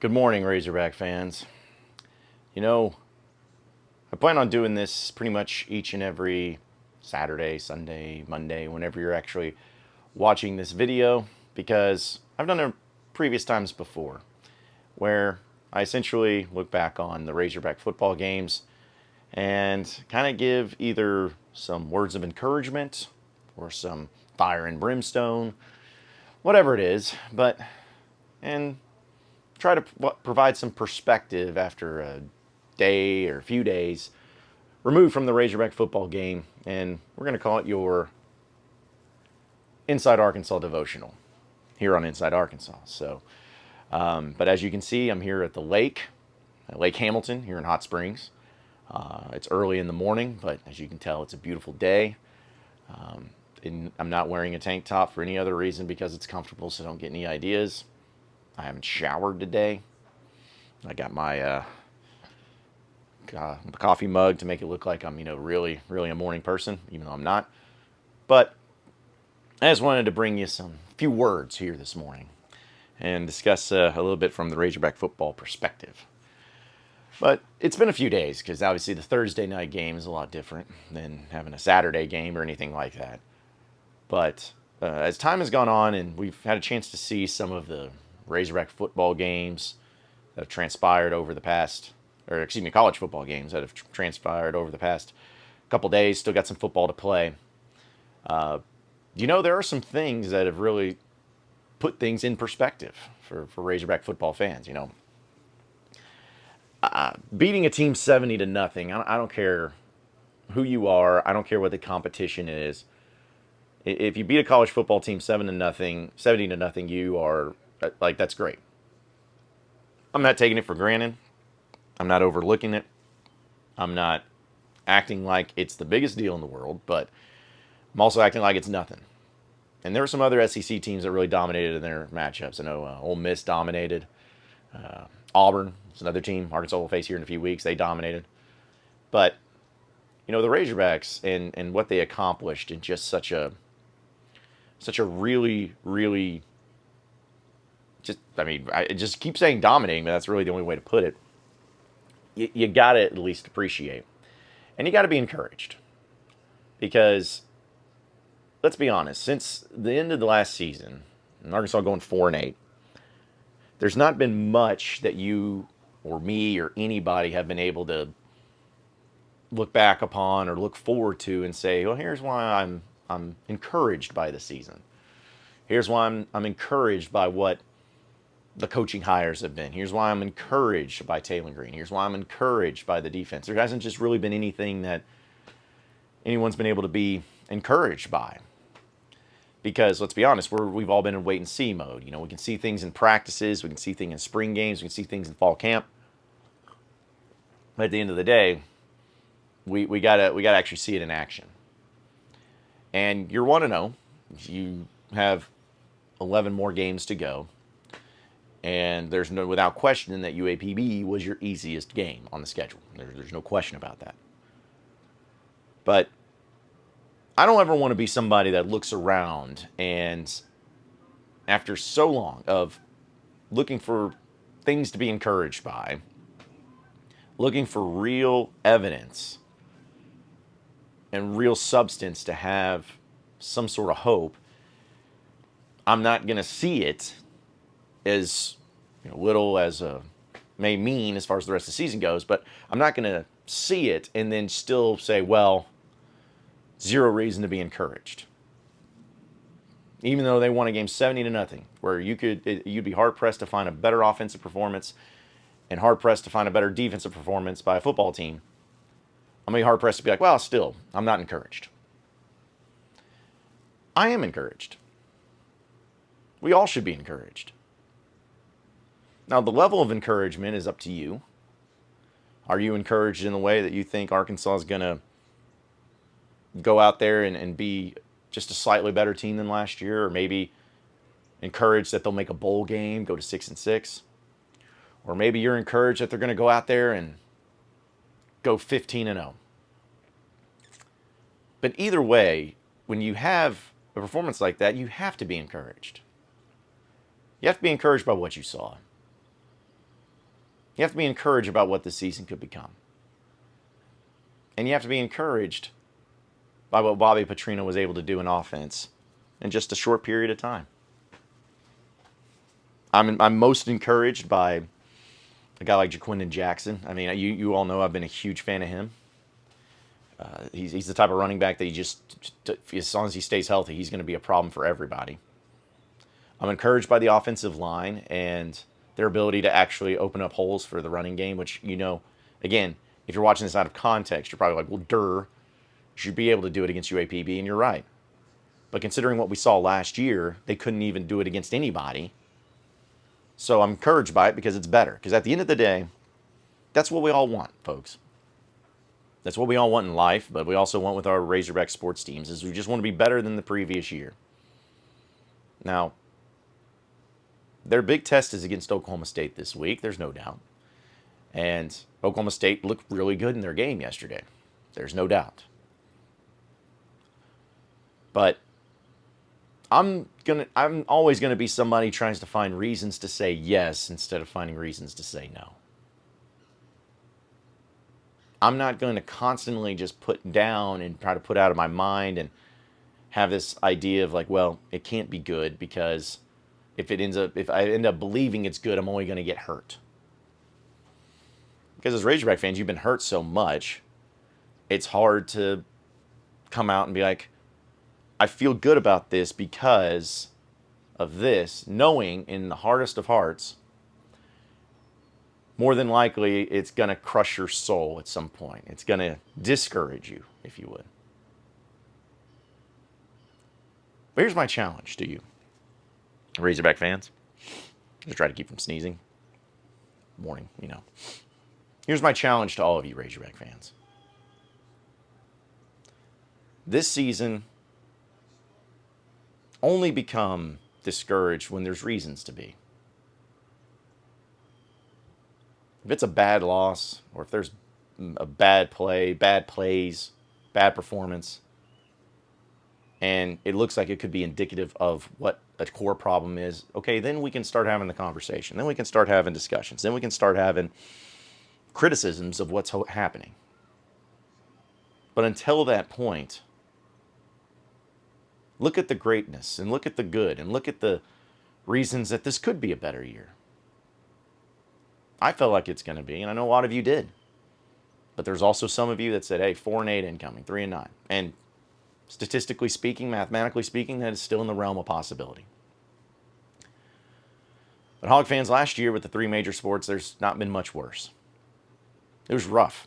Good morning, Razorback fans. You know, I plan on doing this pretty much each and every Saturday, Sunday, Monday, whenever you're actually watching this video, because I've done it previous times before, where I essentially look back on the Razorback football games and kind of give either some words of encouragement or some fire and brimstone, whatever it is, and try to provide some perspective after a day or a few days removed from the Razorback football game, and we're going to call it your Inside Arkansas Devotional here on Inside Arkansas. But as you can see, I'm here at the lake, at Lake Hamilton here in Hot Springs. It's early in the morning, but as you can tell, it's a beautiful day. And I'm not wearing a tank top for any other reason because it's comfortable, so don't get any ideas. I haven't showered today. I got my coffee mug to make it look like I'm, really, really a morning person, even though I'm not. But I just wanted to bring you some few words here this morning and discuss a little bit from the Razorback football perspective. But it's been a few days because obviously the Thursday night game is a lot different than having a Saturday game or anything like that. But as time has gone on and we've had a chance to see some of the Razorback football games that have transpired over the past, college football games that have transpired over the past couple days, still got some football to play. There are some things that have really put things in perspective for Razorback football fans. Beating a team 70-0, I don't care who you are, I don't care what the competition is. If you beat a college football team 70-0, you are that's great. I'm not taking it for granted. I'm not overlooking it. I'm not acting like it's the biggest deal in the world, but I'm also acting like it's nothing. And there were some other SEC teams that really dominated in their matchups. I know Ole Miss dominated. Auburn is another team Arkansas will face here in a few weeks. They dominated. But, the Razorbacks and what they accomplished in just such a really, really, I just keep saying dominating, but that's really the only way to put it. You got to at least appreciate. And you got to be encouraged. Because, let's be honest, since the end of the last season, and Arkansas going 4-8, there's not been much that you or me or anybody have been able to look back upon or look forward to and say, well, here's why I'm encouraged by the season. Here's why I'm encouraged by what the coaching hires have been. Here's why I'm encouraged by Taylor Green. Here's why I'm encouraged by the defense. There hasn't just really been anything that anyone's been able to be encouraged by. Because, let's be honest, we've all been in wait-and-see mode. We can see things in practices. We can see things in spring games. We can see things in fall camp. But at the end of the day, we gotta actually see it in action. And you're 1-0. You have 11 more games to go. And there's without question that UAPB was your easiest game on the schedule. There's no question about that. But I don't ever want to be somebody that looks around and after so long of looking for things to be encouraged by, looking for real evidence and real substance to have some sort of hope, I'm not going to see it as little as may mean as far as the rest of the season goes, but I'm not going to see it and then still say, well, zero reason to be encouraged. Even though they won a game 70-0, where you'd be hard pressed to find a better offensive performance and hard pressed to find a better defensive performance by a football team, I'm gonna be hard pressed to be like, well, still, I'm not encouraged. I am encouraged. We all should be encouraged. Now, the level of encouragement is up to you. Are you encouraged in the way that you think Arkansas is going to go out there and be just a slightly better team than last year, or maybe encouraged that they'll make a bowl game, go to 6-6? Or maybe you're encouraged that they're going to go out there and go 15-0. But either way, when you have a performance like that, you have to be encouraged. You have to be encouraged by what you saw. You have to be encouraged about what this season could become. And you have to be encouraged by what Bobby Petrino was able to do in offense in just a short period of time. I'm most encouraged by a guy like Jaquindon Jackson. I mean, you all know I've been a huge fan of him. He's the type of running back that as long as he stays healthy, he's going to be a problem for everybody. I'm encouraged by the offensive line and their ability to actually open up holes for the running game, which, again, if you're watching this out of context, you're probably like, well, you should be able to do it against UAPB, and you're right. But considering what we saw last year, they couldn't even do it against anybody. So I'm encouraged by it because it's better. Because at the end of the day, that's what we all want, folks. That's what we all want in life, but we also want with our Razorback sports teams, is we just want to be better than the previous year. Now, their big test is against Oklahoma State this week, there's no doubt. And Oklahoma State looked really good in their game yesterday. There's no doubt. But I'm always gonna be somebody trying to find reasons to say yes instead of finding reasons to say no. I'm not going to constantly just put down and try to put out of my mind and have this idea of like, well, it can't be good because if I end up believing it's good, I'm only going to get hurt. Because as Razorback fans, you've been hurt so much, it's hard to come out and be like, I feel good about this because of this, knowing in the hardest of hearts, more than likely it's going to crush your soul at some point. It's going to discourage you, if you would. But here's my challenge to you, Razorback fans. Just try to keep from sneezing. Morning, Here's my challenge to all of you Razorback fans. This season, only become discouraged when there's reasons to be. If it's a bad loss, or if there's a bad play, bad plays, bad performance, and it looks like it could be indicative of what a core problem is, okay, then we can start having the conversation. Then we can start having discussions. Then we can start having criticisms of what's happening. But until that point, look at the greatness and look at the good and look at the reasons that this could be a better year. I felt like it's going to be, and I know a lot of you did. But there's also some of you that said, hey, 4-8 incoming, 3-9. And statistically speaking, mathematically speaking, that is still in the realm of possibility. But Hog fans, last year with the three major sports, there's not been much worse. It was rough.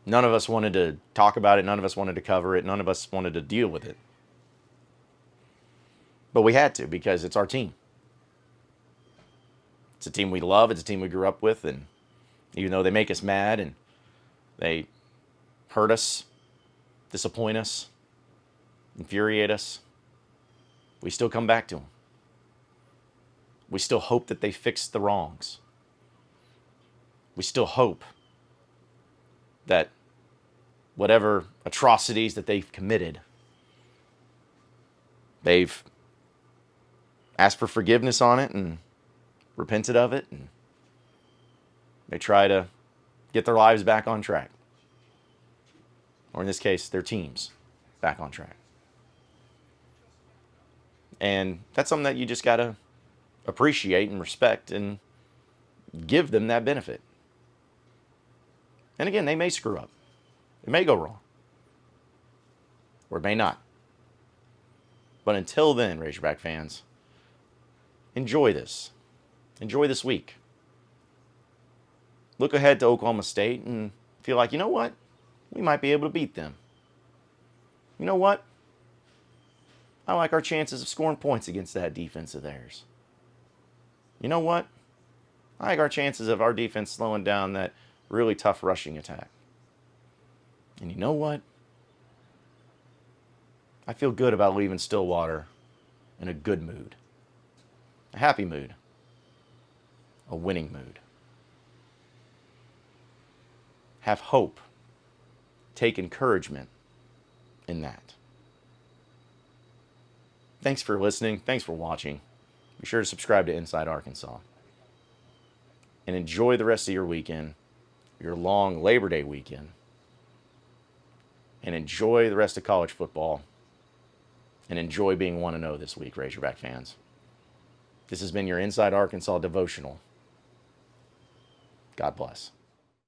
None of us wanted to talk about it. None of us wanted to cover it. None of us wanted to deal with it. But we had to because it's our team. It's a team we love. It's a team we grew up with. And even though they make us mad and they hurt us, disappoint us, infuriate us, we still come back to them. We still hope that they fix the wrongs. We still hope that whatever atrocities that they've committed, they've asked for forgiveness on it and repented of it, and they try to get their lives back on track. Or in this case, their teams back on track. And that's something that you just got to appreciate and respect and give them that benefit. And again, they may screw up. It may go wrong. Or it may not. But until then, Razorback fans, enjoy this. Enjoy this week. Look ahead to Oklahoma State and feel like, you know what? We might be able to beat them. You know what? I like our chances of scoring points against that defense of theirs. You know what? I like our chances of our defense slowing down that really tough rushing attack. And you know what? I feel good about leaving Stillwater in a good mood. A happy mood. A winning mood. Have hope. Take encouragement in that. Thanks for listening. Thanks for watching. Be sure to subscribe to Inside Arkansas. and enjoy the rest of your weekend, your long Labor Day weekend, and enjoy the rest of college football, and enjoy being 1-0 this week, Razorback fans. This has been your Inside Arkansas Devotional. God bless.